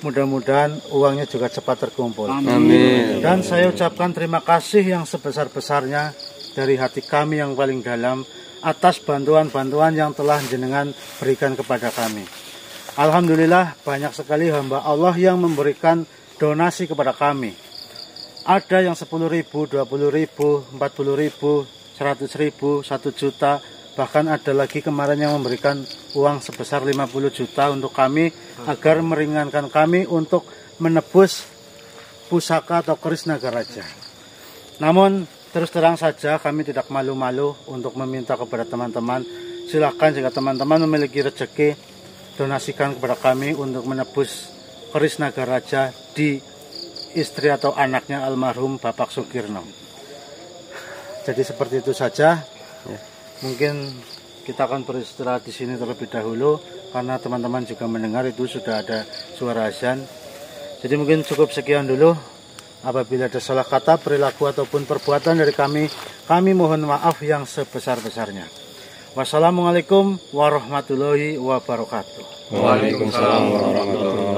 [SPEAKER 1] Mudah-mudahan uangnya juga cepat terkumpul.
[SPEAKER 4] Amin.
[SPEAKER 1] Dan saya ucapkan terima kasih yang sebesar-besarnya dari hati kami yang paling dalam atas bantuan-bantuan yang telah jenengan berikan kepada kami. Alhamdulillah banyak sekali hamba Allah yang memberikan donasi kepada kami. Ada yang 10.000, 20.000, 40.000, 100.000, 1 juta. Bahkan ada lagi kemarin yang memberikan uang sebesar 50 juta untuk kami agar meringankan kami untuk menebus pusaka atau keris naga raja. Namun terus terang saja kami tidak malu-malu untuk meminta kepada teman-teman, silakan jika teman-teman memiliki rezeki, donasikan kepada kami untuk menebus keris naga raja di istri atau anaknya almarhum Bapak Sukirno. Jadi seperti itu saja. Mungkin kita akan beristirahat di sini terlebih dahulu karena teman-teman juga mendengar itu sudah ada suara azan. Jadi mungkin cukup sekian dulu. Apabila ada salah kata, perilaku ataupun perbuatan dari kami mohon maaf yang sebesar-besarnya. Wassalamualaikum warahmatullahi wabarakatuh.
[SPEAKER 4] Waalaikumsalam warahmatullahi wabarakatuh.